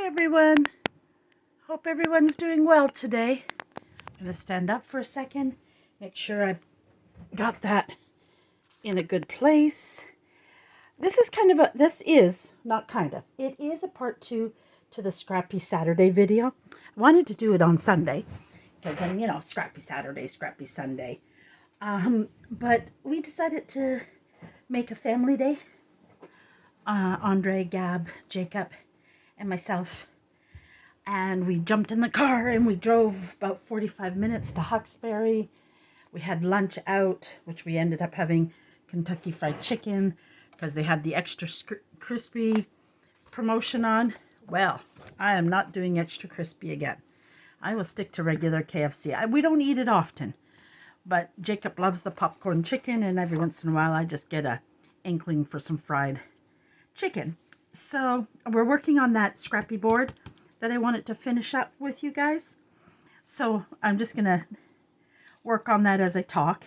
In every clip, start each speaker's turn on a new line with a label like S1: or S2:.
S1: everyone. Hope everyone's doing well today. I'm going to stand up for a second, make sure I got that in a good place. It is a part 2 to the Scrappy Saturday video. I wanted to do it on Sunday, because then, Scrappy Saturday, Scrappy Sunday. But we decided to make a family day. Andre, Gab, Jacob, and myself. And we jumped in the car and we drove about 45 minutes to Hawkesbury. We had lunch out, which we ended up having Kentucky Fried Chicken because they had the extra crispy promotion on. Well, I am not doing extra crispy again. I will stick to regular KFC. We don't eat it often, but Jacob loves the popcorn chicken, and every once in a while I just get a inkling for some fried chicken. So we're working on that Scrappy board that I wanted to finish up with you guys. So I'm just gonna work on that as I talk.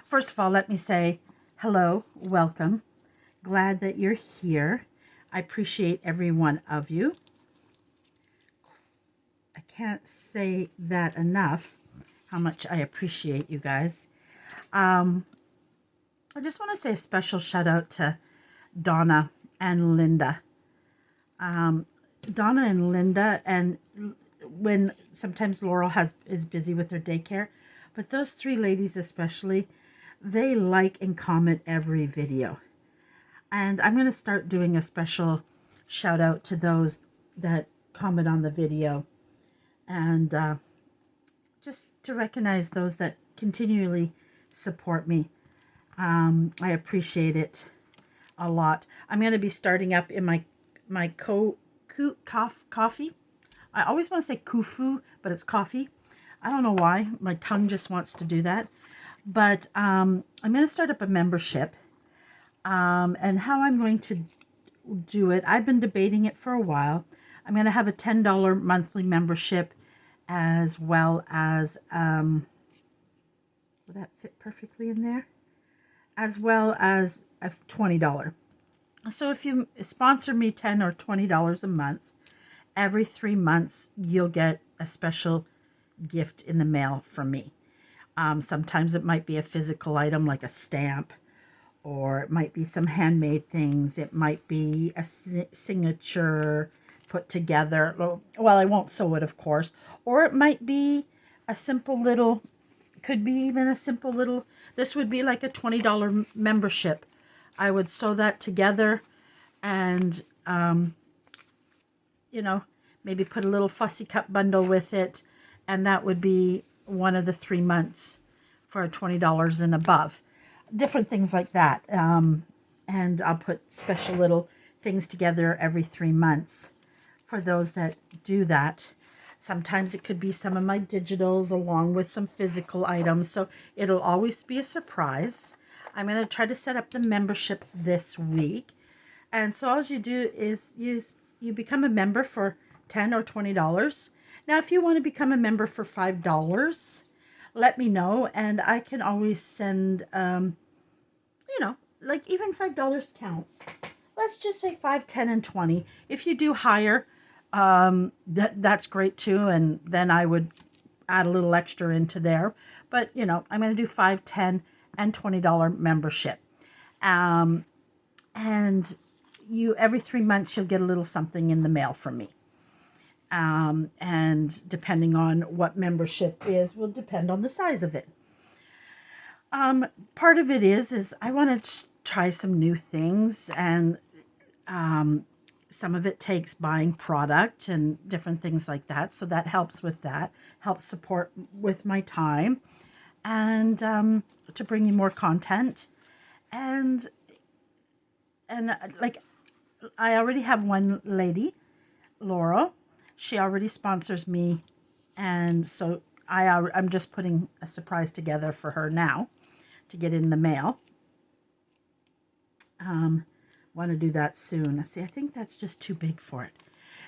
S1: First of all, let me say hello, welcome. Glad that you're here. I appreciate every one of you. I can't say that enough, how much I appreciate you guys. I just want to say a special shout out to Donna and Linda. Donna and Linda, and when sometimes Laurel is busy with her daycare, but those three ladies especially, they like and comment every video. And I'm going to start doing a special shout out to those that comment on the video, and just to recognize those that continually support me. I appreciate it a lot. I'm going to be starting up in my coffee. I always want to say kufu, but it's coffee. I don't know why. My tongue just wants to do that. But I'm going to start up a membership. And how I'm going to do it, I've been debating it for a while. I'm going to have a $10 monthly membership, as well as, will that fit perfectly in there? As well as a $20. So if you sponsor me $10 or $20 a month, every 3 months you'll get a special gift in the mail from me. Sometimes it might be a physical item like a stamp, or it might be some handmade things. It might be a signature put together. Well, I won't sew it, of course. Or it might be a simple little, could be even a simple little, this would be like a $20 membership. I would sew that together and, maybe put a little fussy cut bundle with it. And that would be one of the 3 months for $20 and above. Different things like that. And I'll put special little things together every 3 months for those that do that. Sometimes it could be some of my digitals along with some physical items. So it'll always be a surprise. I'm going to try to set up the membership this week. And so all you do is you become a member for $10 or $20. Now, if you want to become a member for $5, let me know. And I can always send, like even $5 counts. Let's just say 5, 10, and 20. If you do higher, that's great too. And then I would add a little extra into there. But, I'm going to do 5, 10, and $20 membership. And every 3 months you'll get a little something in the mail from me. And depending on what membership is, will depend on the size of it. Part of it is I want to try some new things, and some of it takes buying product and different things like that. So that helps with that, helps support with my time, and to bring you more content. And like, I already have one lady, Laura. She already sponsors me, and so I'm just putting a surprise together for her now to get in the mail. Want to do that soon. See, I think that's just too big for it.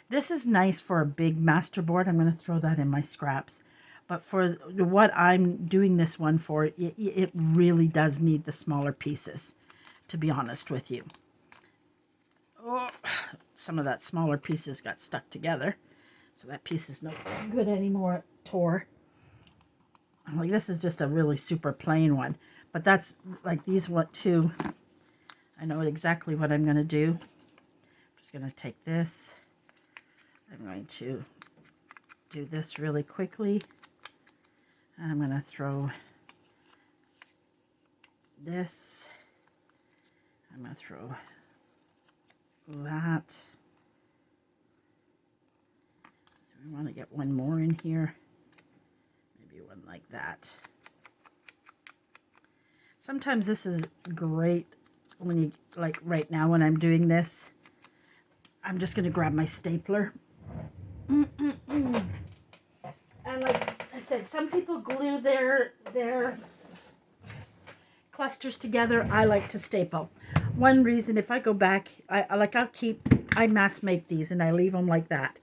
S1: This is nice for a big masterboard. I'm going to throw that in my scraps. But for what I'm doing this one for, it really does need the smaller pieces, to be honest with you. Oh, some of that smaller pieces got stuck together. So that piece is no good anymore. It tore. Like this is just a really super plain one. But that's like these one too. I know exactly what I'm going to do. I'm just going to take this. I'm going to do this really quickly. And I'm going to throw this. I'm going to throw that. We want to get one more in here. Maybe one like that. Sometimes this is great when you, like right now when I'm doing this, I'm just going to grab my stapler. And like I said, some people glue their clusters together. I like to staple. One reason, if I go back, I mass make these and I leave them like that.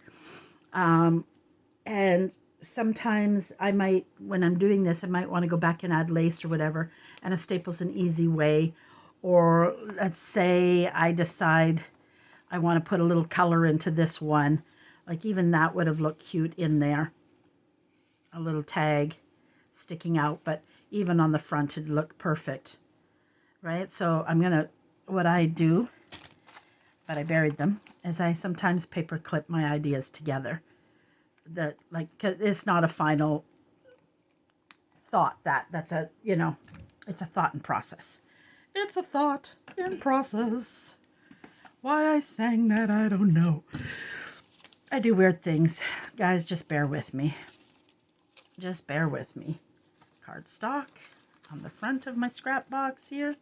S1: And sometimes I might, when I'm doing this, I might want to go back and add lace or whatever, and a staple's an easy way. Or let's say I decide I want to put a little color into this one. Like even that would have looked cute in there. A little tag sticking out, but even on the front it'd look perfect. Right? So I'm going to, what I do, but I buried them, is I sometimes paper clip my ideas together. That, like, 'cause it's not a final thought. That's a, you know, it's a thought in process. It's a thought in process. Why I sang that, I don't know. I do weird things. Guys, just bear with me. Just bear with me. Cardstock on the front of my scrap box here.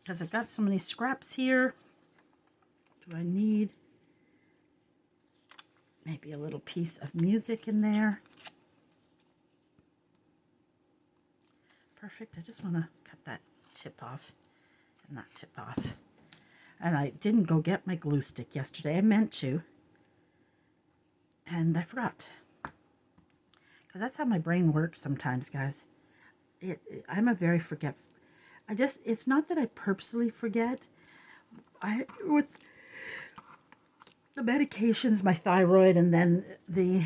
S1: Because I've got so many scraps here. Do I need maybe a little piece of music in there? Perfect. I just want to cut that tip off and that tip off. And I didn't go get my glue stick yesterday. I meant to. And I forgot. Because that's how my brain works sometimes, guys. I'm a very forgetful. It's not that I purposely forget. With the medications, my thyroid, and then the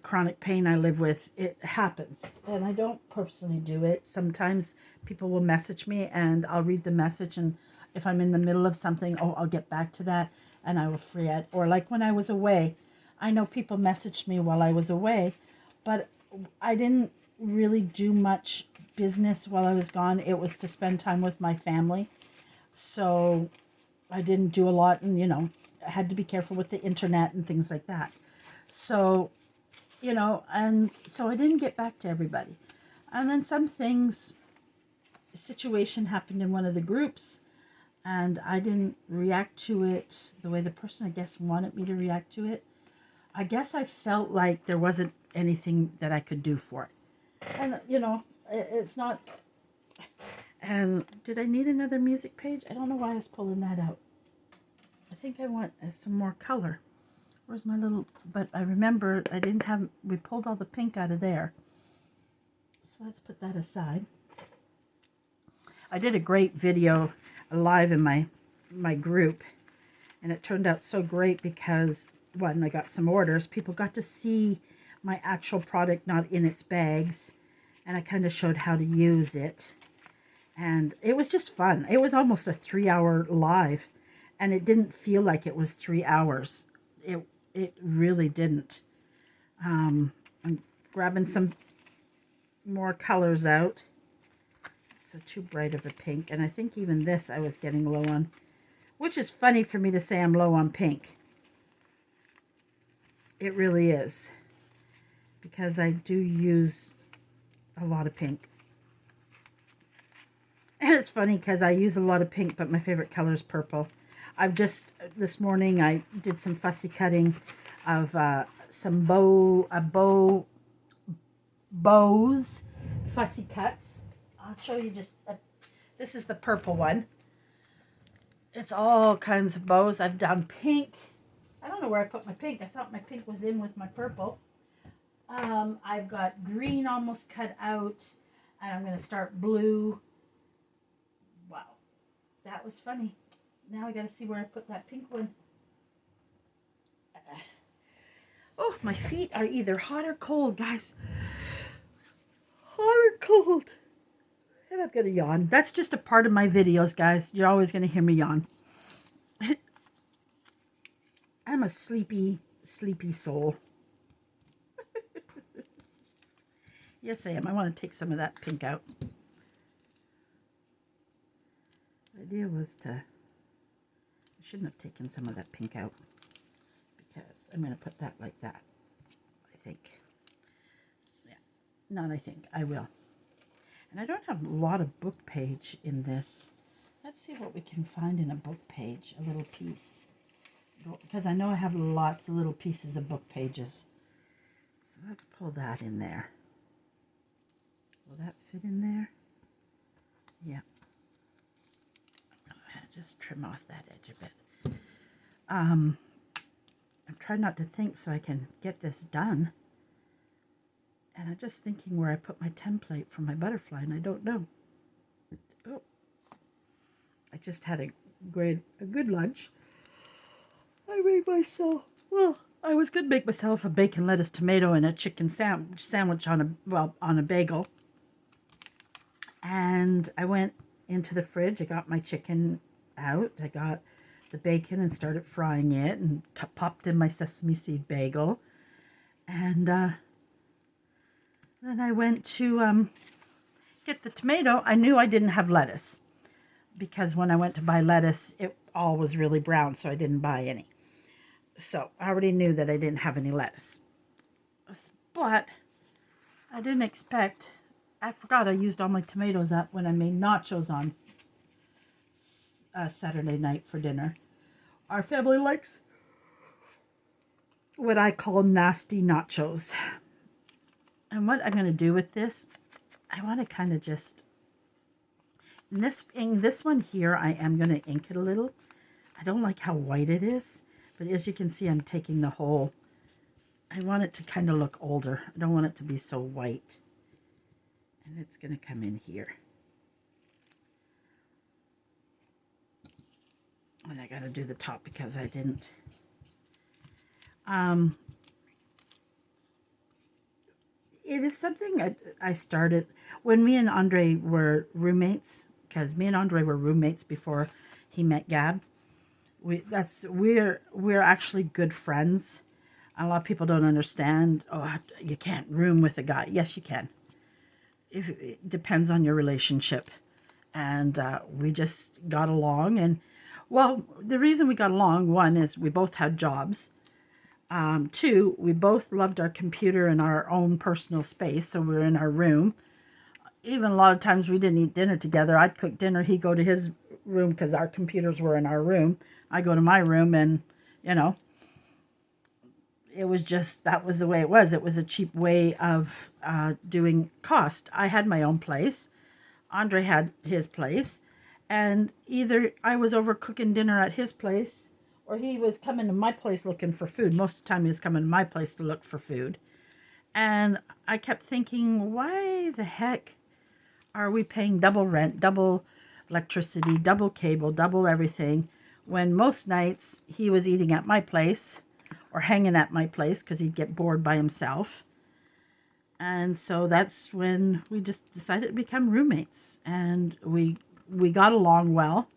S1: chronic pain I live with, it happens. And I don't purposely do it. Sometimes people will message me and I'll read the message, and if I'm in the middle of something, oh, I'll get back to that and I will forget. Or like when I was away, I know people messaged me while I was away, but I didn't really do much business while I was gone. It was to spend time with my family. So I didn't do a lot, and, you know, I had to be careful with the internet and things like that. So, you know, and so I didn't get back to everybody. And then some things, a situation happened in one of the groups, and I didn't react to it the way the person, I guess, wanted me to react to it. I guess I felt like there wasn't anything that I could do for it. And, you know, it's not... And did I need another music page? I don't know why I was pulling that out. I think I want some more color. Where's my little... But I remember I didn't have... We pulled all the pink out of there. So let's put that aside. I did a great video live in my group. And it turned out so great because, one, I got some orders. People got to see my actual product, not in its bags. And I kind of showed how to use it. And it was just fun. It was almost a 3-hour live. And it didn't feel like it was 3 hours. It really didn't. I'm grabbing some more colors out. So too bright of a pink. And I think even this I was getting low on. Which is funny for me to say I'm low on pink. It really is. Because I do use a lot of pink. And it's funny because I use a lot of pink, but my favorite color is purple. I've just, this morning, I did some fussy cutting of some bows, fussy cuts. I'll show you just, this is the purple one. It's all kinds of bows. I've done pink. I don't know where I put my pink. I thought my pink was in with my purple. I've got green almost cut out, and I'm going to start blue. Wow, that was funny. Now I got to see where I put that pink one. Oh, my feet are either hot or cold, guys. Hot or cold. And I'm going to yawn. That's just a part of my videos, guys. You're always going to hear me yawn. I'm a sleepy, sleepy soul. Yes, I am. I want to take some of that pink out. The idea was to... I shouldn't have taken some of that pink out, because I'm going to put that like that, I think. Yeah, not I think. I will. And I don't have a lot of book page in this. Let's see what we can find in a book page, a little piece. Because I know I have lots of little pieces of book pages. So let's pull that in there. Will that fit in there? Yeah. Just trim off that edge a bit. I'm trying not to think so I can get this done. And I'm just thinking where I put my template for my butterfly, and I don't know. Oh. I just had a good lunch. I made myself, well, I was going to make myself a bacon, lettuce, tomato, and a chicken sandwich on a bagel. And I went into the fridge. I got my chicken out. I got the bacon and started frying it, and popped in my sesame seed bagel. And then I went to get the tomato. I knew I didn't have lettuce, because when I went to buy lettuce, it all was really brown, so I didn't buy any. So I already knew that I didn't have any lettuce. But I didn't expect... I forgot I used all my tomatoes up when I made nachos on Saturday night for dinner. Our family likes what I call nasty nachos. And what I'm going to do with this, I want to kind of just... in this one here, I am going to ink it a little. I don't like how white it is. But as you can see, I'm taking the whole... I want it to kind of look older. I don't want it to be so white. And it's going to come in here. And I got to do the top because I didn't. It is something I started when me and Andre were roommates, because me and Andre were roommates before he met Gab. We're actually good friends. A lot of people don't understand. Oh, you can't room with a guy. Yes, you can. It depends on your relationship. And we just got along. And, well, the reason we got along, one, is we both had jobs. Two, we both loved our computer and our own personal space, so we were in our room. Even a lot of times we didn't eat dinner together. I'd cook dinner, he'd go to his room because our computers were in our room. I go to my room, and, you know, it was just, that was the way it was. It was a cheap way of doing cost. I had my own place. Andre had his place. And either I was over cooking dinner at his place, or he was coming to my place looking for food. Most of the time he was coming to my place to look for food. And I kept thinking, why the heck are we paying double rent, double electricity, double cable, double everything, when most nights he was eating at my place or hanging at my place because he'd get bored by himself. And so that's when we just decided to become roommates. And we got along well.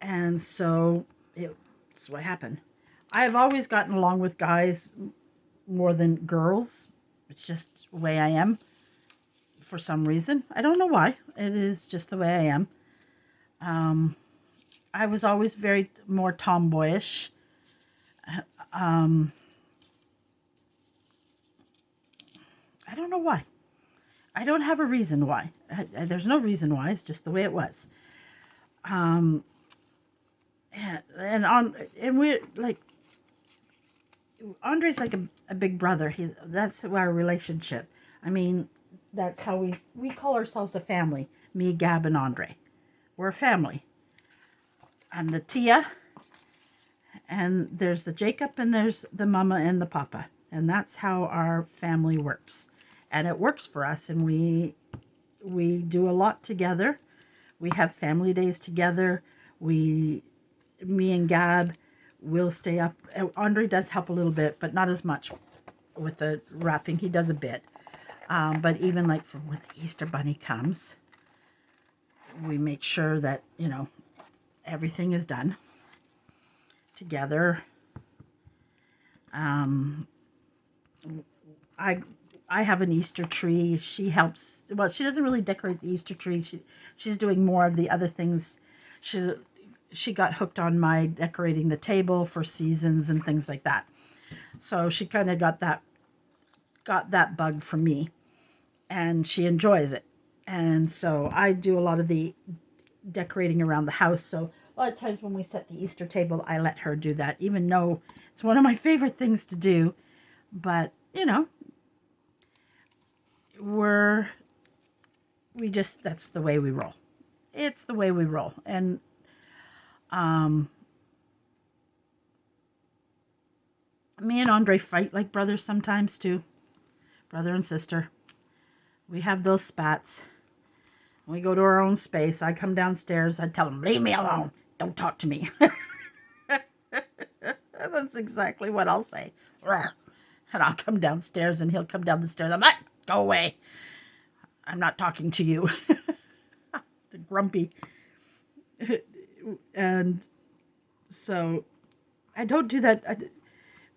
S1: And so it's what happened. I have always gotten along with guys more than girls. It's just the way I am for some reason. I don't know why. It is just the way I am. I was always very more tomboyish. I don't know why. I don't have a reason why. There's no reason why. It's just the way it was. And we're like, Andre's like a big brother. That's our relationship. I mean, that's how we call ourselves a family. Me, Gab, and Andre. We're a family. I'm the Tia, and there's the Jacob, and there's the mama and the papa. And that's how our family works. And it works for us, and we do a lot together. We have family days together. Me and Gab, will stay up. Andre does help a little bit, but not as much with the wrapping. He does a bit. But even like for when the Easter Bunny comes, we make sure that, you know, everything is done together. I have an Easter tree. She helps. Well, she doesn't really decorate the Easter tree. She's doing more of the other things. She got hooked on my decorating the table for seasons and things like that. So she kind of got that bug from me, and she enjoys it. And so I do a lot of the decorating around the house. So a lot of times when we set the Easter table, I let her do that, even though it's one of my favorite things to do. But, you know, that's the way we roll. It's the way we roll. And me and Andre fight like brothers sometimes too. Brother and sister. We have those spats. We go to our own space. I come downstairs. I tell him, leave me alone. Don't talk to me. That's exactly what I'll say. And I'll come downstairs and he'll come down the stairs. I'm like, go away. I'm not talking to you. The grumpy. And so I don't do that.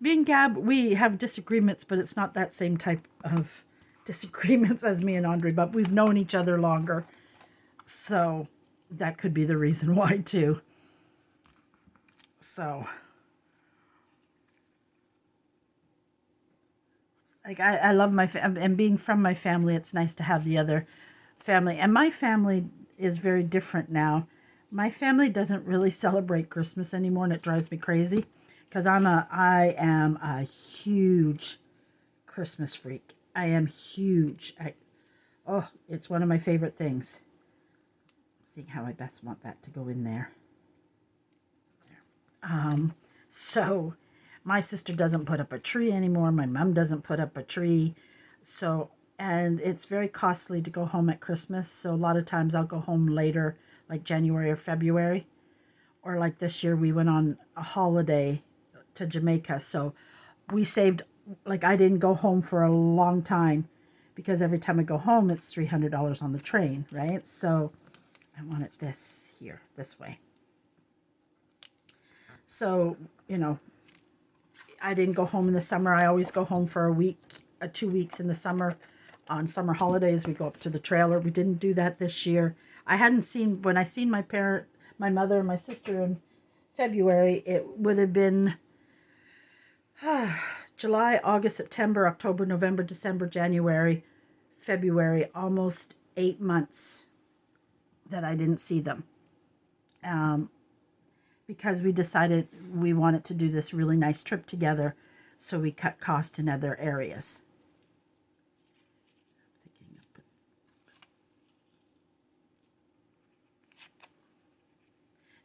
S1: Me and Gab, we have disagreements, but it's not that same type of disagreements as me and Andre, but we've known each other longer. So that could be the reason why too. So like I love my and being from my family, it's nice to have the other family. And my family is very different now. My family doesn't really celebrate Christmas anymore, and it drives me crazy because I am a huge Christmas freak. I am huge. It's one of my favorite things. Seeing how I best want that to go in there. So my sister doesn't put up a tree anymore. My mom doesn't put up a tree. So, and it's very costly to go home at Christmas. So a lot of times I'll go home later, like January or February. Or like this year we went on a holiday to Jamaica. So we saved, like I didn't go home for a long time because every time I go home, it's $300 on the train, right? So I want it this way. So, you know, I didn't go home in the summer. I always go home for a week, 2 weeks in the summer. On summer holidays, we go up to the trailer. We didn't do that this year. When I seen my mother and my sister in February, it would have been July, August, September, October, November, December, January, February, almost 8 months that I didn't see them. Because we decided we wanted to do this really nice trip together, so we cut cost in other areas.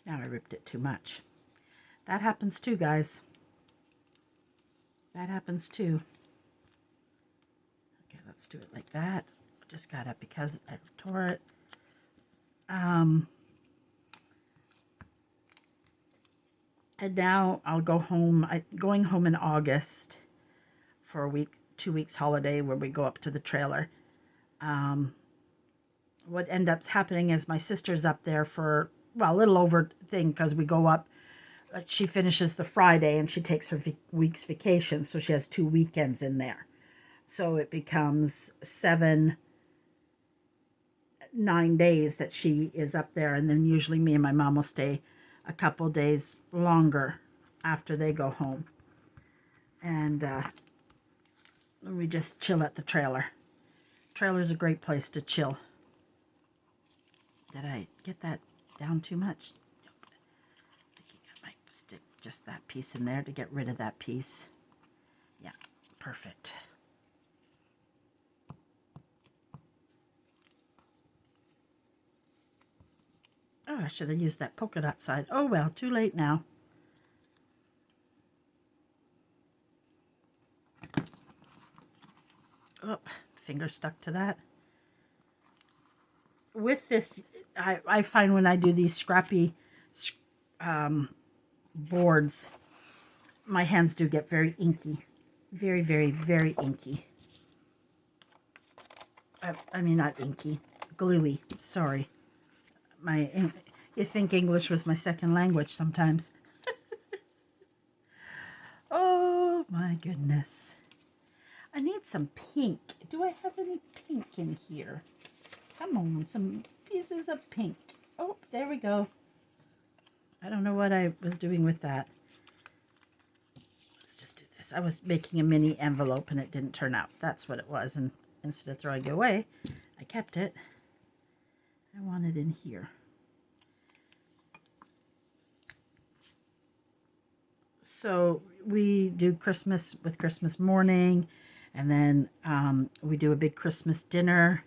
S1: Now I ripped it too much. That happens too, guys. That happens too. Okay, let's do it like that. Just got it because I tore it. And now I'll go home. Going home in August for a week, 2 weeks holiday where we go up to the trailer. What ends up happening is my sister's up there for, well, a little over thing because we go up. She finishes the Friday and she takes her week's vacation. So she has 2 weekends in there. So it becomes 9 days that she is up there. And then usually me and my mom will stay a couple days longer after they go home. And we just chill at the trailer. Trailer's a great place to chill. Did I get that down too much? Nope. I think I might stick just that piece in there to get rid of that piece. Yeah, perfect. Oh, I should have used that polka dot side. Oh well, too late now. Oh, finger stuck to that. With this, I find when I do these Scrappy boards, my hands do get very inky. Very, very, very inky. I mean, not inky. Gluey. Sorry. You think English was my second language sometimes. Oh, my goodness. I need some pink. Do I have any pink in here? Come on, some pieces of pink. Oh, there we go. I don't know what I was doing with that. Let's just do this. I was making a mini envelope and it didn't turn out. That's what it was. And instead of throwing it away, I kept it. I want it in here. So we do Christmas with Christmas morning, and then we do a big Christmas dinner.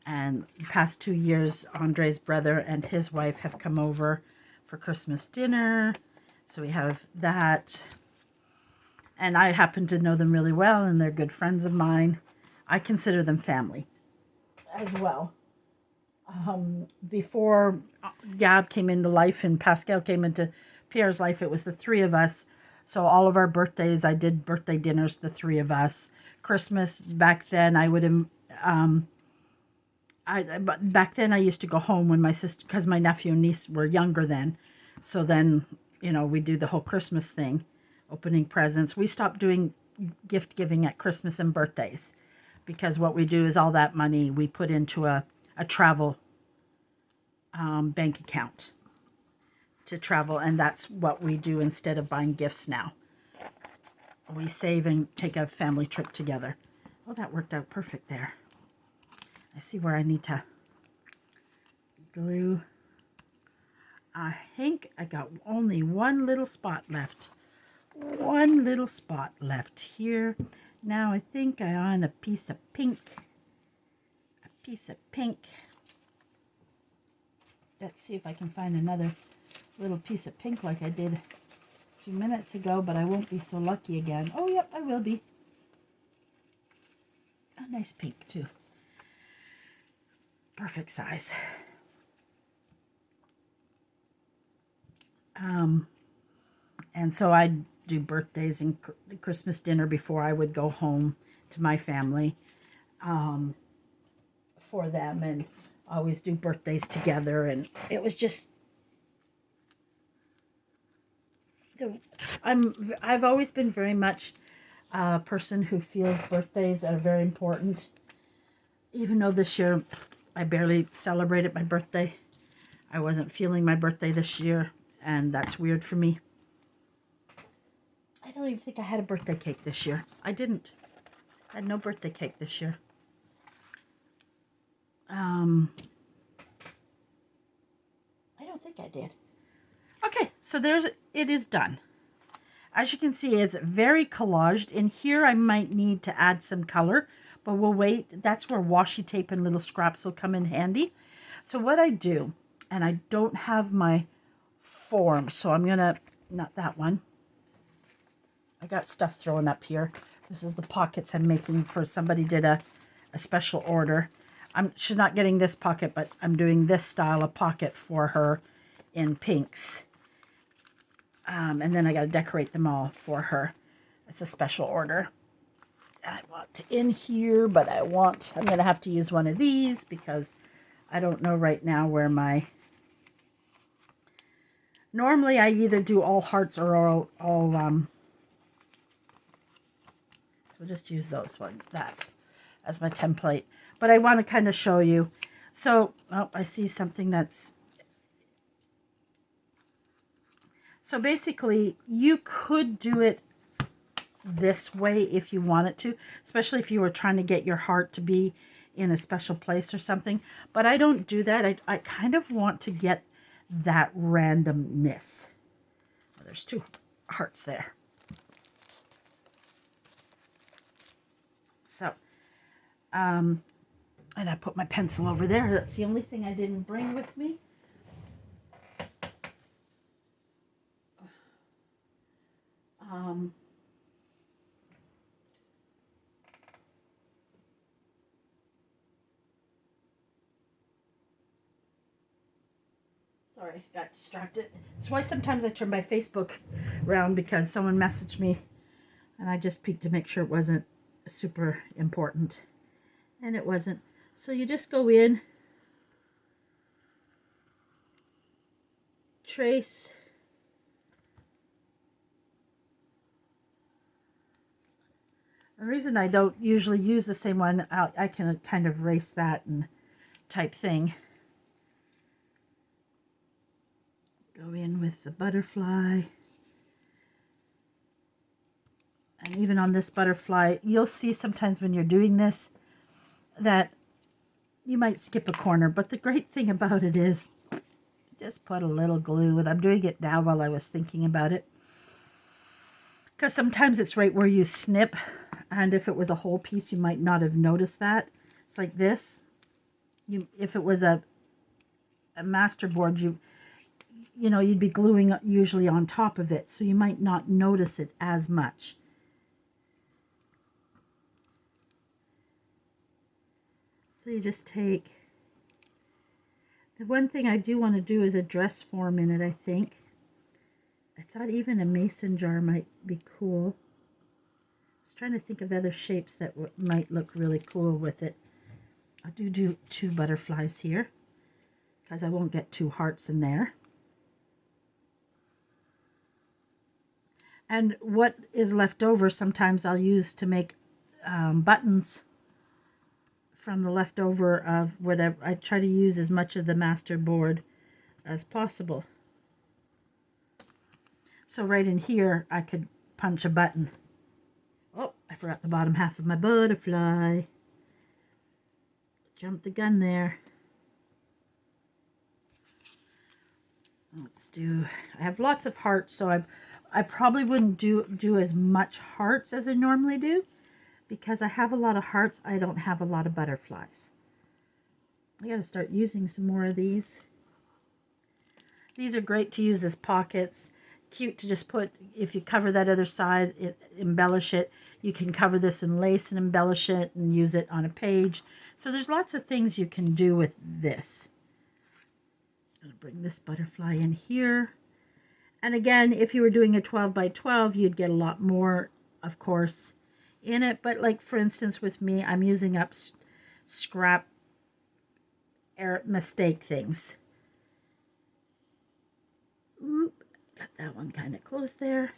S1: And the past 2 years, Andre's brother and his wife have come over for Christmas dinner. So we have that. And I happen to know them really well, and they're good friends of mine. I consider them family as well. Before Gab came into life and Pascal came into Pierre's life, it was the three of us. So all of our birthdays, I did birthday dinners, the three of us. Christmas, back then, I would back then I used to go home when my sister, because my nephew and niece were younger then. So then, you know, we do the whole Christmas thing, opening presents. We stopped doing gift giving at Christmas and birthdays, because what we do is all that money we put into a travel bank account to travel, and that's what we do instead of buying gifts now. We save and take a family trip together. Oh, that worked out perfect there. I see where I need to glue. I think I got only one little spot left. One little spot left here. Now I think I on a piece of pink. A piece of pink. Let's see if I can find another little piece of pink like I did a few minutes ago, but I won't be so lucky again. Oh, yep, I will be. A nice pink too. Perfect size. And so I do birthdays and Christmas dinner before I would go home to my family for them, and always do birthdays together. And it was just, I've always been very much a person who feels birthdays are very important. Even though this year I barely celebrated my birthday. I wasn't feeling my birthday this year, and that's weird for me. I don't even think I had a birthday cake this year. I didn't. I had no birthday cake this year. I don't think I did. Okay, so it is done. As you can see, it's very collaged. In here, I might need to add some color, but we'll wait. That's where washi tape and little scraps will come in handy. So what I do, and I don't have my form, so I'm gonna, not that one. I got stuff thrown up here. This is the pockets I'm making for somebody did a special order. She's not getting this pocket, but I'm doing this style of pocket for her in pinks. And then I got to decorate them all for her. It's a special order. I want in here, but I'm going to have to use one of these because I don't know right now where my, normally I either do all hearts or all so we'll just use that as my template. But I want to kind of show you. So, oh, I see something that's, so basically you could do it this way if you wanted to, especially if you were trying to get your heart to be in a special place or something. But I don't do that. I kind of want to get that randomness. There's two hearts there. So, and I put my pencil over there. That's the only thing I didn't bring with me. Sorry, got distracted. That's why sometimes I turn my Facebook around, because someone messaged me and I just peeked to make sure it wasn't super important. And it wasn't. So you just go in, trace, the reason I don't usually use the same one, I can kind of erase that and type thing. Go in with the butterfly. And even on this butterfly, you'll see sometimes when you're doing this that you might skip a corner. But the great thing about it is just put a little glue. And I'm doing it now while I was thinking about it, because sometimes it's right where you snip. And if it was a whole piece, you might not have noticed that. It's like this. If it was a masterboard, you know, you'd be gluing usually on top of it, so you might not notice it as much. So you just take, the one thing I do want to do is a dress form in it, I think. I thought even a mason jar might be cool. I was trying to think of other shapes that might look really cool with it. I'll do 2 butterflies here, because I won't get 2 hearts in there. And what is left over, sometimes I'll use to make buttons from the leftover of whatever. I try to use as much of the masterboard as possible. So right in here, I could punch a button. Oh, I forgot the bottom half of my butterfly. Jumped the gun there. Let's do, I have lots of hearts, so I probably wouldn't do as much hearts as I normally do, because I have a lot of hearts. I don't have a lot of butterflies. I got to start using some more of these. These are great to use as pockets. Cute to just put, if you cover that other side, embellish it. You can cover this in lace and embellish it and use it on a page. So there's lots of things you can do with this. I'm going to bring this butterfly in here. And again, if you were doing a 12 by 12, you'd get a lot more, of course, in it. But like, for instance, with me, I'm using up scrap mistake things. Oop, got that one kind of close there.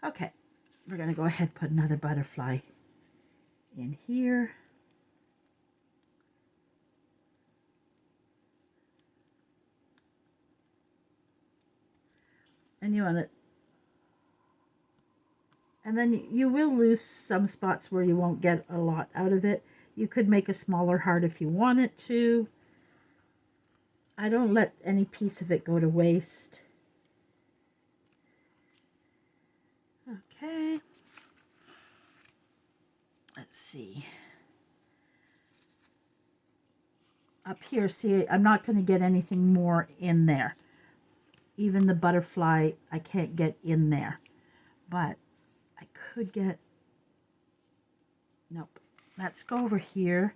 S1: Okay, we're going to go ahead and put another butterfly in here. And you want it, and then you will lose some spots where you won't get a lot out of it. You could make a smaller heart if you wanted to. I don't let any piece of it go to waste. Okay. Let's see. Up here, see, I'm not going to get anything more in there. Even the butterfly, I can't get in there. But I could get... Nope. Let's go over here.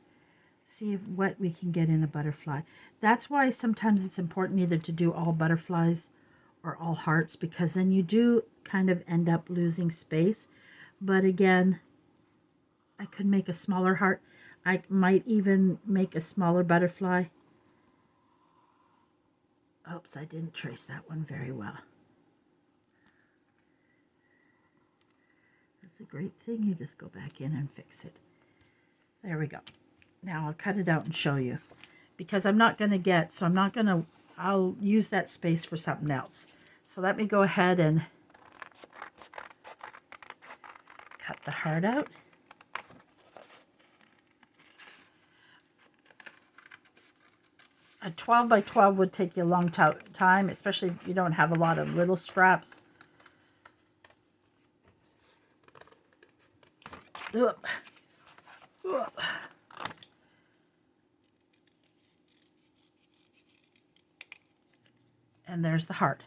S1: See what we can get in a butterfly. That's why sometimes it's important either to do all butterflies or all hearts, because then you do kind of end up losing space. But again, I could make a smaller heart. I might even make a smaller butterfly. Oops, I didn't trace that one very well. That's a great thing. You just go back in and fix it. There we go. Now I'll cut it out and show you, because I'm not going to get, so I'm not going to, I'll use that space for something else. So let me go ahead and cut the heart out. A 12 by 12 would take you a long time, especially if you don't have a lot of little scraps. Ugh. Ugh. And there's the heart.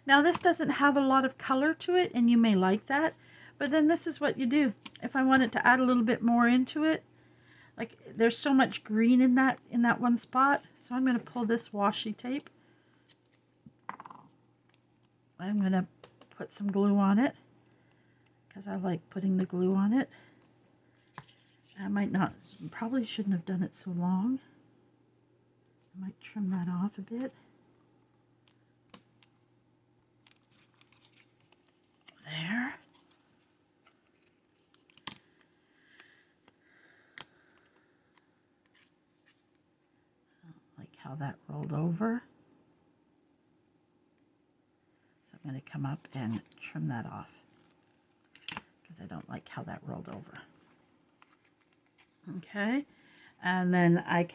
S1: Now this doesn't have a lot of color to it, and you may like that, but then this is what you do. If I wanted to add a little bit more into it, like there's so much green in that one spot, so I'm going to pull this washi tape I'm going to put some glue on it because I like putting the glue on it. I might not, probably shouldn't have done it so long. I might trim that off a bit. There. Like how that rolled over. So I'm going to come up and trim that off because I don't like how that rolled over. Okay, and then I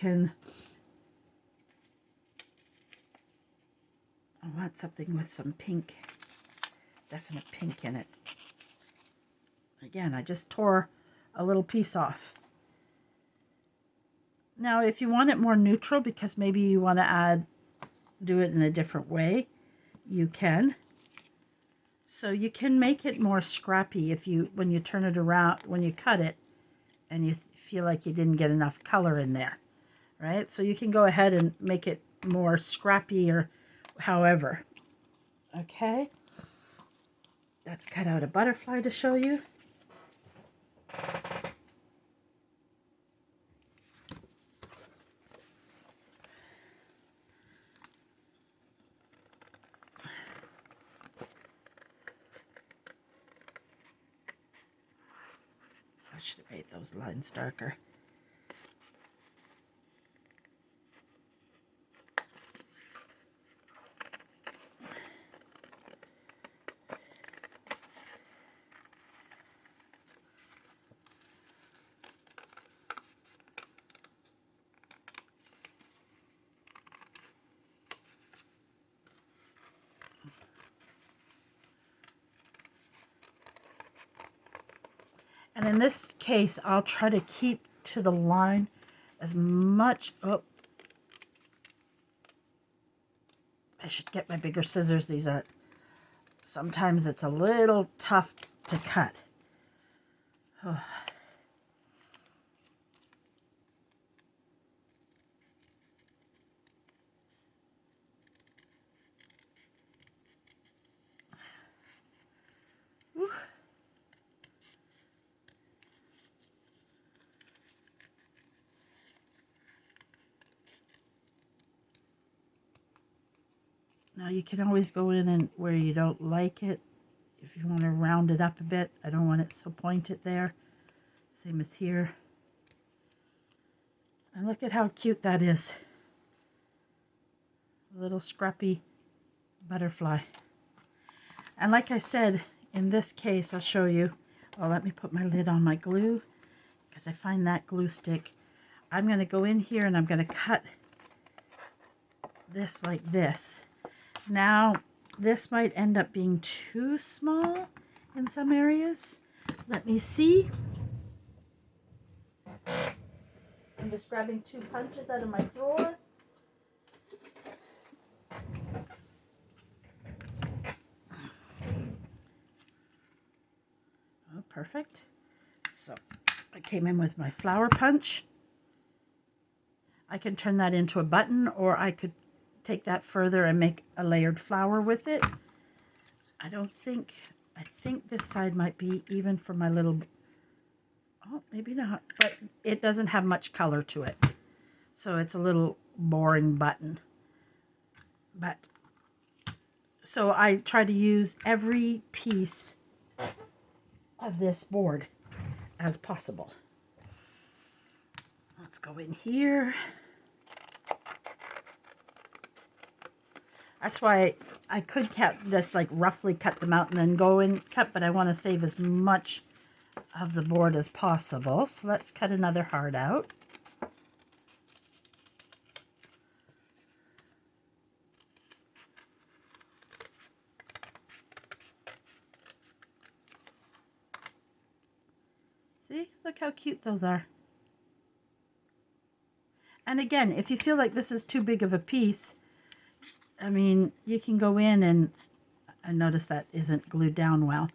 S1: want something with some pink, definite pink in it. Again, I just tore a little piece off. Now, if you want it more neutral, because maybe you want to do it in a different way, you can. So you can make it more scrappy when you turn it around, when you cut it, and you feel like you didn't get enough color in there, right? So you can go ahead and make it more scrappy or however. Okay, let's cut out a butterfly to show you. I should have made those lines darker. And in this case, I'll try to keep to the line as much. Oh, I should get my bigger scissors. These are, sometimes it's a little tough to cut. Oh. Now you can always go in and where you don't like it, if you want to round it up a bit. I don't want it so pointed there. Same as here. And look at how cute that is. A little scrappy butterfly. And like I said, in this case, I'll show you. Oh, let me put my lid on my glue because I find that glue stick. I'm going to go in here and I'm going to cut this like this. Now, this might end up being too small in some areas. Let me see. I'm just grabbing 2 punches out of my drawer. Oh, perfect. So, I came in with my flower punch. I can turn that into a button, or I could take that further and make a layered flower with it. I think this side might be even for my little, oh, maybe not, but it doesn't have much color to it. So it's a little boring button. But, so I try to use every piece of this board as possible. Let's go in here. That's why I could just like roughly cut them out and then go and cut, but I want to save as much of the board as possible. So let's cut another heart out. See, look how cute those are. And again, if you feel like this is too big of a piece, I mean, you can go in and I notice that isn't glued down well.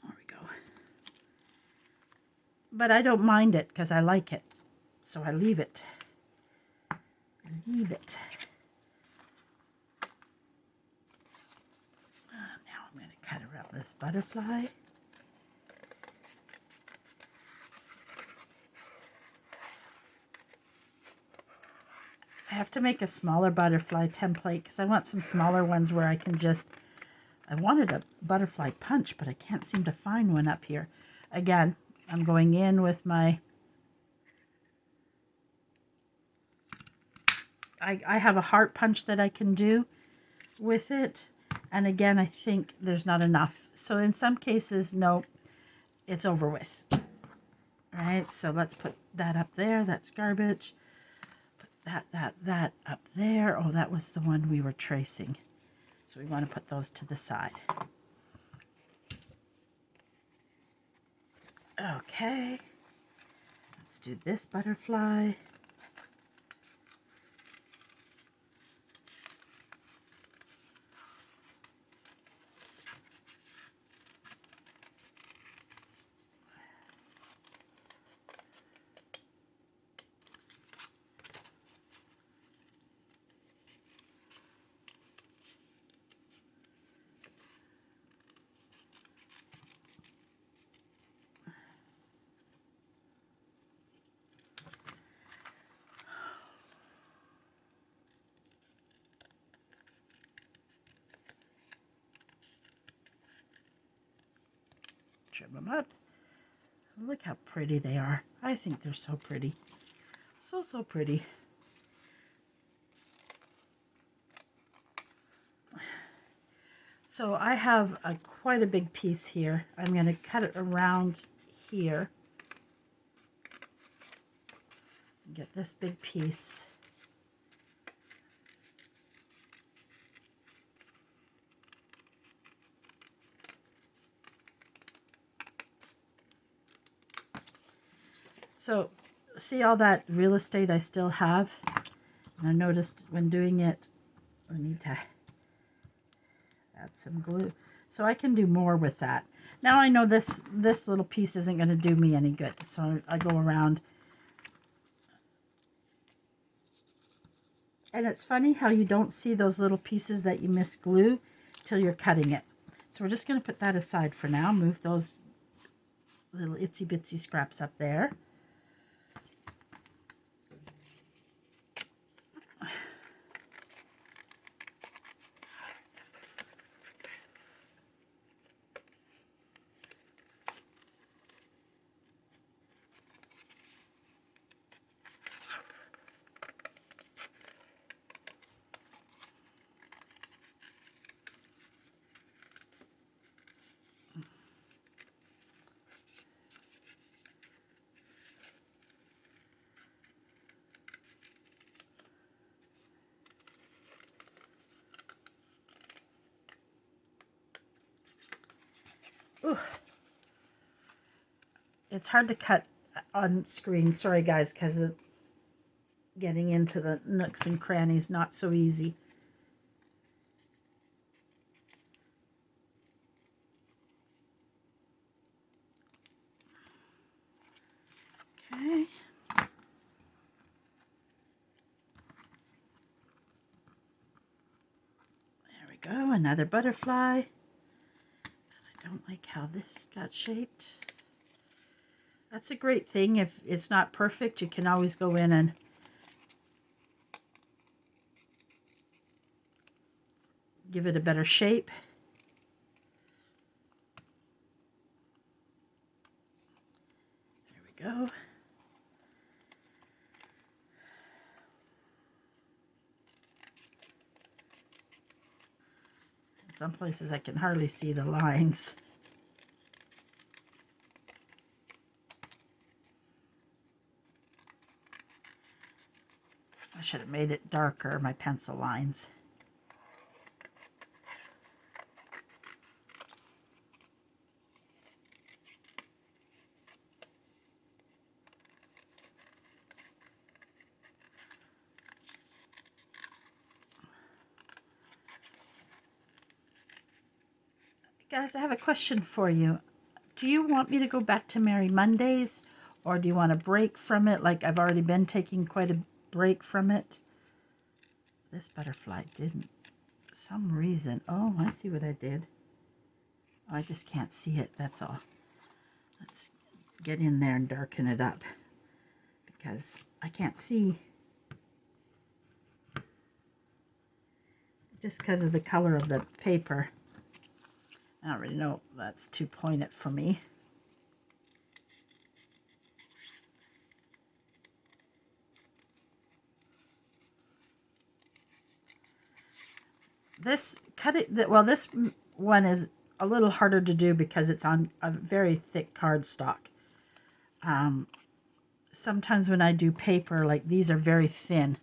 S1: There we go. But I don't mind it because I like it. So I leave it. Now I'm going to cut around this butterfly. I have to make a smaller butterfly template because I want some smaller ones where I can just, I wanted a butterfly punch, but I can't seem to find one up here. Again, I'm going in with my, I have a heart punch that I can do with it. And again, I think there's not enough. So in some cases, no, it's over with. All right, so let's put that up there. That's garbage. Put that up there. Oh, that was the one we were tracing. So we want to put those to the side. Okay, let's do this butterfly. Trim them up. Look how pretty they are. I think they're so pretty. So pretty. So I have quite a big piece here. I'm going to cut it around here. Get this big piece. So see all that real estate I still have? And I noticed when doing it, I need to add some glue. So I can do more with that. Now I know this little piece isn't going to do me any good. So I go around. And it's funny how you don't see those little pieces that you misglue till you're cutting it. So we're just going to put that aside for now. Move those little itsy bitsy scraps up there. Ooh. It's hard to cut on screen. Sorry guys, because getting into the nooks and crannies, not so easy. Okay. There we go, another butterfly. I don't like how this got shaped. That's a great thing. If it's not perfect, you can always go in and give it a better shape. There we go. In some places I can hardly see the lines. I should have made it darker, my pencil lines. Guys, I have a question for you. Do you want me to go back to Merry Mondays, Or do you want to break from it? Like I've already been taking quite a break from it. This butterfly didn't. Some reason. Oh, I see what I did. Oh, I just can't see it. That's all. Let's get in there and darken it up because I can't see. Just because of the color of the paper. I don't really know. That's too pointed for me. This this one is a little harder to do because it's on a very thick cardstock. Sometimes when I do paper, like these are very thin.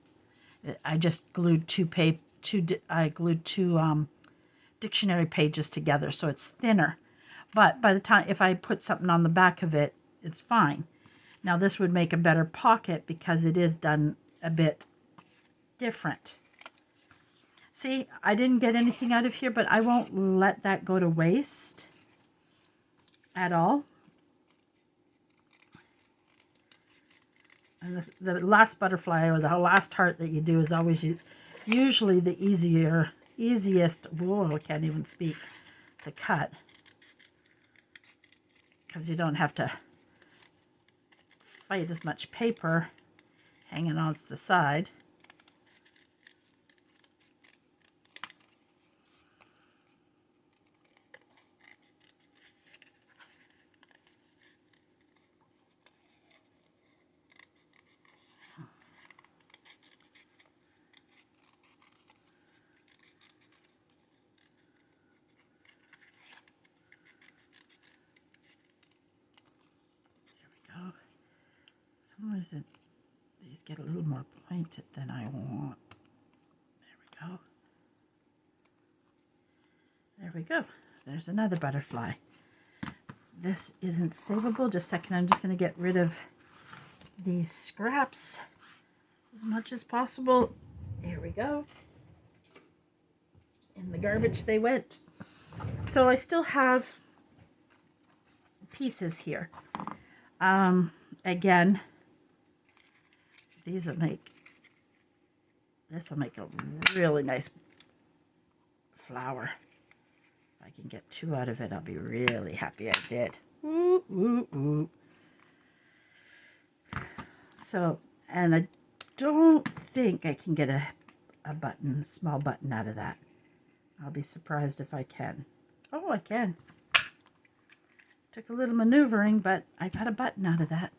S1: I just glued I glued two dictionary pages together, so it's thinner. But by the time, if I put something on the back of it, it's fine. Now this would make a better pocket because it is done a bit different. See, I didn't get anything out of here, but I won't let that go to waste at all. And the last butterfly or the last heart that you do is always usually the easiest, whoa, I can't even speak, to cut. Because you don't have to fight as much paper hanging on to the side. Some reason these get a little more pointed than I want. There we go. There we go. There's another butterfly. This isn't savable. Just a second. I'm just going to get rid of these scraps as much as possible. Here we go. In the garbage they went. So I still have pieces here. Again, this will make a really nice flower. If I can get two out of it, I'll be really happy I did. Ooh, ooh, ooh. So, and I don't think I can get a button, small button out of that. I'll be surprised if I can. Oh, I can. Took a little maneuvering, but I got a button out of that.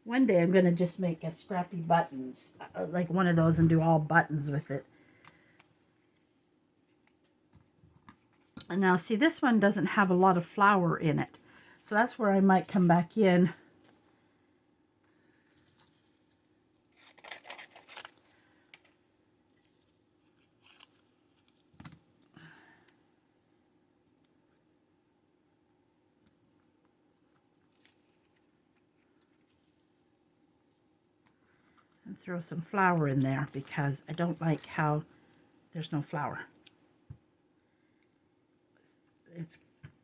S1: One day I'm going to just make a Scrappy buttons, like one of those, and do all buttons with it. And now see, this one doesn't have a lot of flower in it. So that's where I might come back in. And throw some flower in there because I don't like how there's no flower.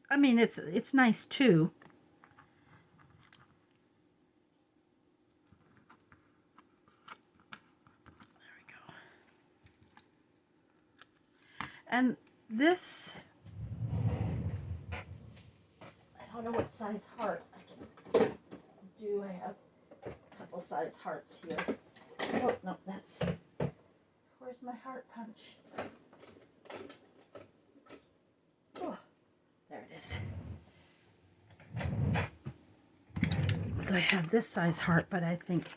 S1: I mean, it's nice too. There we go. And this, I don't know what size heart I can do. I have a couple size hearts here. Oh, no, where's my heart punch? Oh, there it is. So I have this size heart, but I think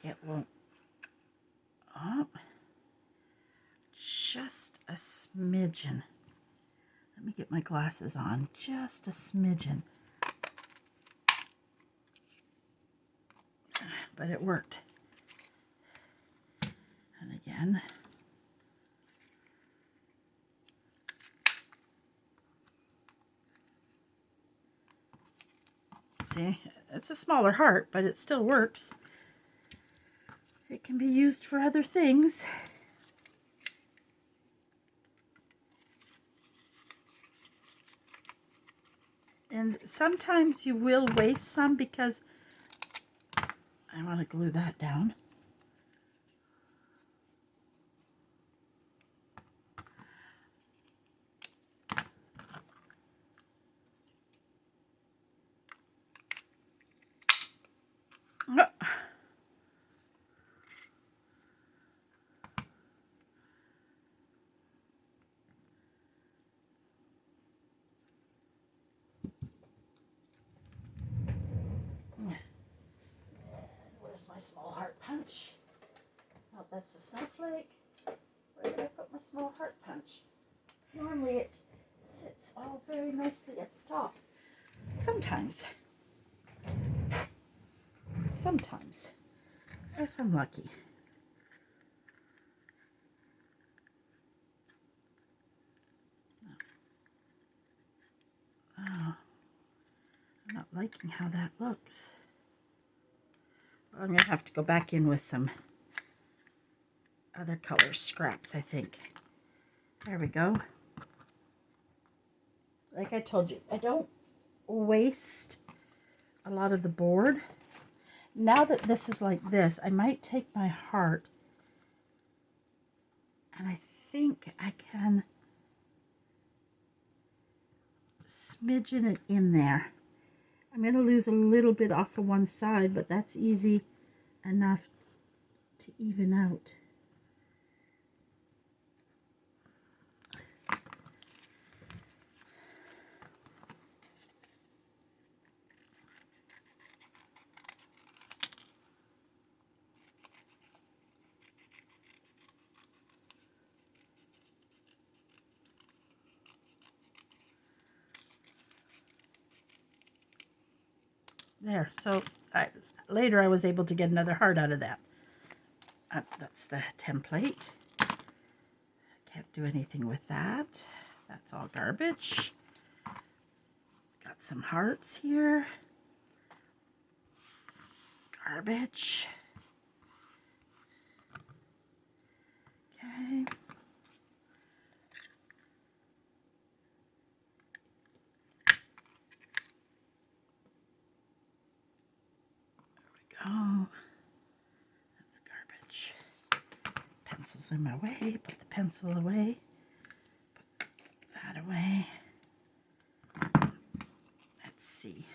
S1: it won't. Oh, just a smidgen. Let me get my glasses on. Just a smidgen. But it worked. And again. See, it's a smaller heart, but it still works. It can be used for other things. And sometimes you will waste some because I want to glue that down. Where's my small heart punch? Oh, that's the snowflake. Where did I put my small heart punch? Normally it sits all very nicely at the top. Sometimes, if I'm lucky. Oh, I'm not liking how that looks. I'm going to have to go back in with some other color scraps, I think. There we go. Like I told you, I don't waste a lot of the board. Now that this is like this, I might take my heart and I think I can smidgen it in there. I'm going to lose a little bit off of one side, but that's easy enough to even out. There, so later I was able to get another heart out of that. That's the template. Can't do anything with that. That's all garbage. Got some hearts here. Garbage. Okay. Oh, that's garbage. Pencil's in my way. Put the pencil away. Put that away. Let's see.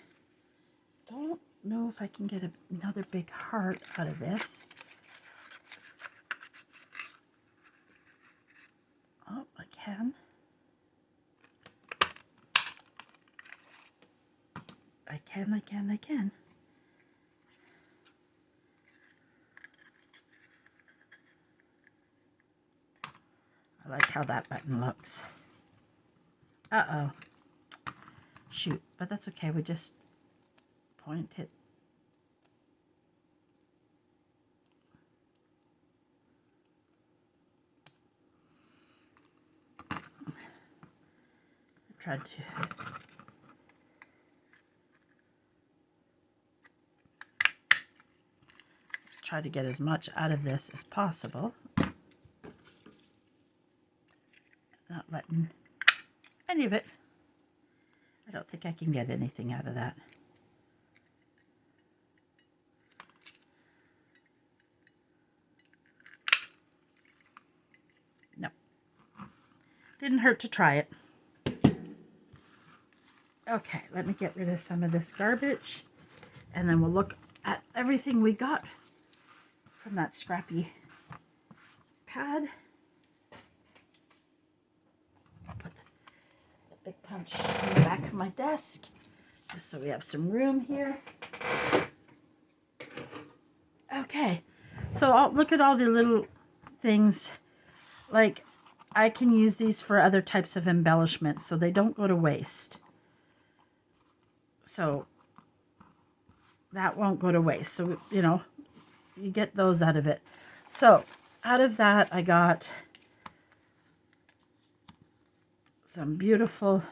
S1: Don't know if I can get another big heart out of this. Oh, I can. I can. I like how that button looks. Uh-oh. Shoot, but that's okay. We just point it. I tried to try to get as much out of this as possible. Not letting any of it. I don't think I can get anything out of that. No. Didn't hurt to try it. Okay, let me get rid of some of this garbage, and then we'll look at everything we got from that Scrappy pad. I'll put the big punch in the back of my desk, just so we have some room here. Okay, so I'll look at all the little things. Like, I can use these for other types of embellishments, so they don't go to waste. So that won't go to waste. So, you know, you get those out of it. So out of that, I got some beautiful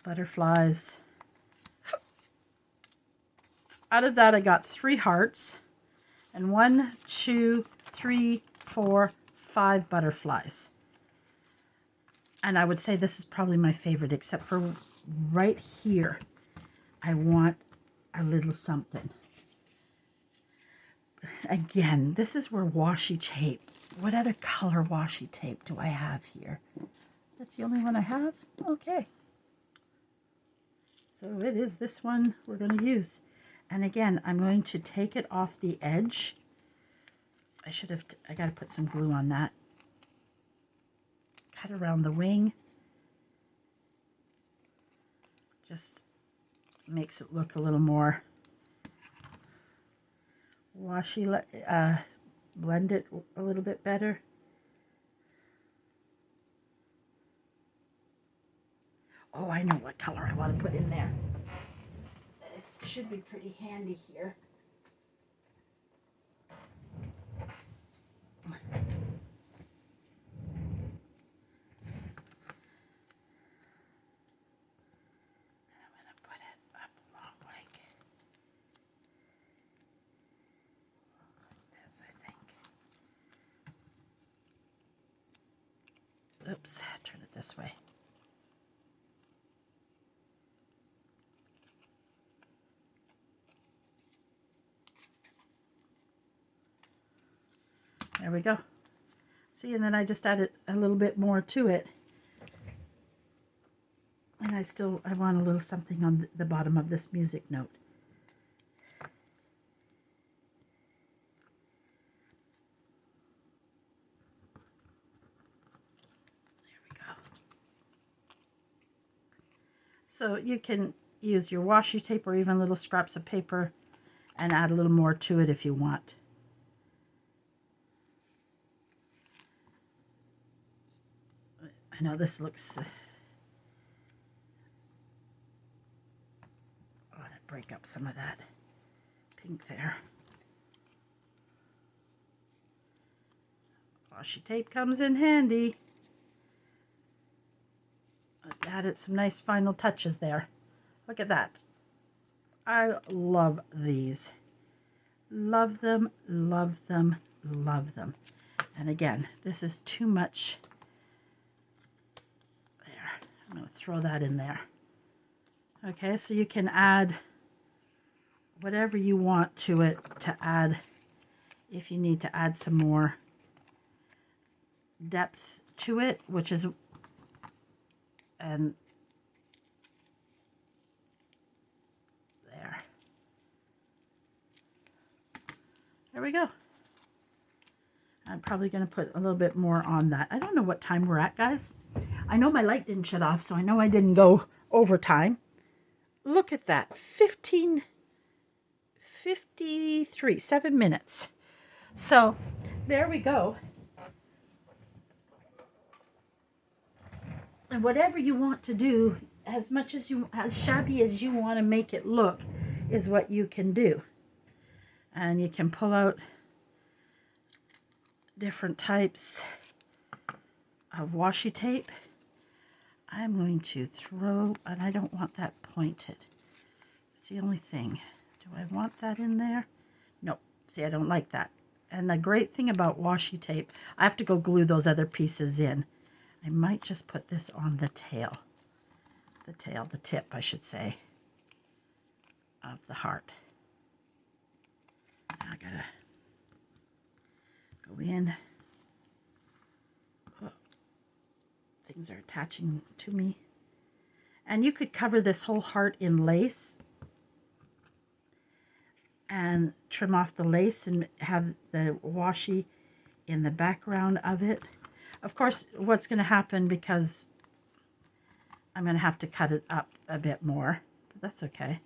S1: butterflies. Out of that, I got 3 hearts and 1, 2, 3, 4, 5 butterflies. And I would say this is probably my favorite, except for right here, I want a little something. Again, this is where washi tape. What other color washi tape do I have here? That's the only one I have? Okay. So it is this one we're going to use. And again, I'm going to take it off the edge. I got to put some glue on that. Cut around the wing. Just makes it look a little more washi, blend it a little bit better. Oh, I know what color I want to put in there. It should be pretty handy here. Oops, turn it this way. There we go. See, and then I just added a little bit more to it. And I want a little something on the bottom of this music note. So you can use your washi tape or even little scraps of paper and add a little more to it if you want. I know this looks... I want to break up some of that pink there. Washi tape comes in handy. Added some nice final touches there. Look at that. I love these. Love them, love them, love them. And again, this is too much. There. I'm going to throw that in there. Okay, so you can add whatever you want to it to add, if you need to add some more depth to it, which is, and there we go. I'm probably going to put a little bit more on that. I don't know what time we're at, guys. I know my light didn't shut off, so I know I didn't go overtime. Look at that. 53, 7 minutes. So there we go. And whatever you want to do, as shabby as you want to make it look, is what you can do. And you can pull out different types of washi tape. I'm going to throw, and I don't want that pointed. That's the only thing. Do I want that in there? No. See, I don't like that. And the great thing about washi tape, I have to go glue those other pieces in. I might just put this on the tail. The tip, I should say, of the heart. I gotta go in. Oh, things are attaching to me. And you could cover this whole heart in lace and trim off the lace and have the washi in the background of it. Of course, what's going to happen, because I'm going to have to cut it up a bit more, but that's okay.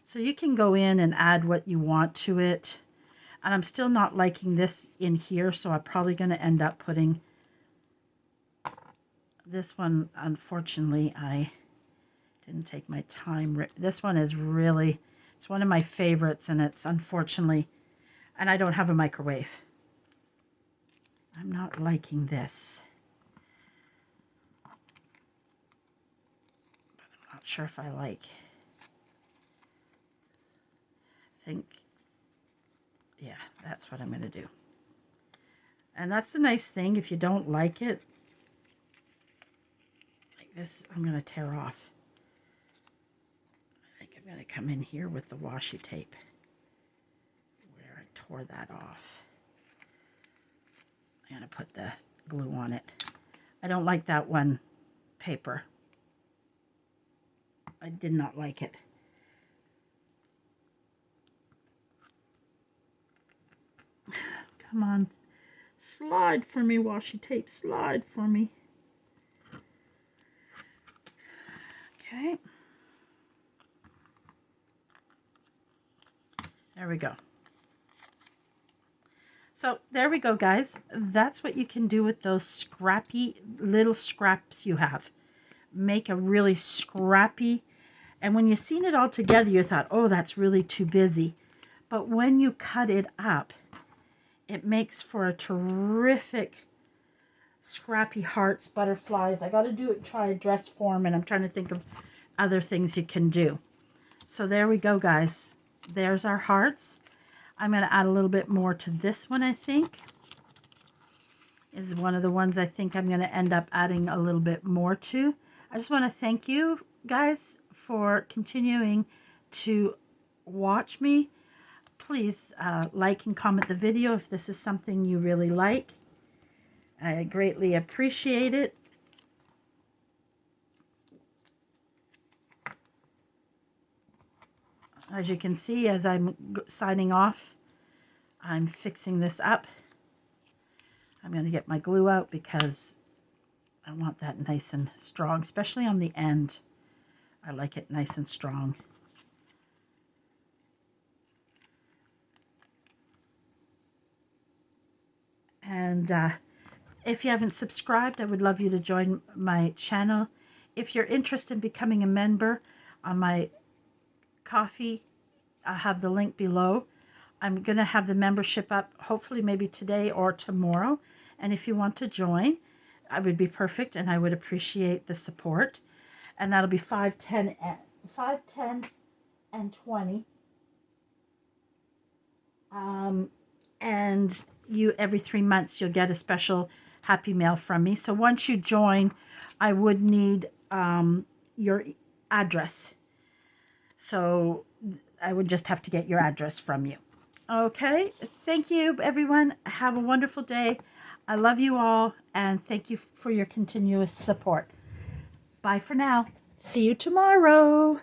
S1: So you can go in and add what you want to it. And I'm still not liking this in here, so I'm probably going to end up putting this one. Unfortunately, I didn't take my time. This one is really, it's one of my favorites, and it's unfortunately, and I don't have a microwave. I'm not liking this. But I'm not sure if I like. Yeah, that's what I'm going to do. And that's the nice thing. If you don't like it, like this, I'm going to tear off. going to come in here with the washi tape where I tore that off. I'm going to put the glue on it. I don't like that one paper. I did not like it. Come on. Slide for me, washi tape. Slide for me. Okay. There we go. So there we go, guys. That's what you can do with those scrappy little scraps you have. Make a really scrappy, and when you've seen it all together, you thought, oh, that's really too busy. But when you cut it up, it makes for a terrific scrappy hearts, butterflies. I got to do it, try a dress form, and I'm trying to think of other things you can do. So there we go, guys. There's our hearts. I'm going to add a little bit more to this one, I think. Is one of the ones I think I'm going to end up adding a little bit more to. I just want to thank you guys for continuing to watch me. Please like and comment the video if this is something you really like. I greatly appreciate it. As you can see, as I'm signing off, I'm fixing this up. I'm going to get my glue out because I want that nice and strong, especially on the end. I like it nice and strong. And if you haven't subscribed, I would love you to join my channel. If you're interested in becoming a member on my Coffee, I have the link below. I'm going to have the membership up hopefully maybe today or tomorrow. And if you want to join, I would be perfect and I would appreciate the support. And that'll be 5, 10, and 20. And you every 3 months you'll get a special happy mail from me. So once you join, I would need your address. So I would just have to get your address from you. Okay, thank you everyone. Have a wonderful day. I love you all and thank you for your continuous support. Bye for now. See you tomorrow.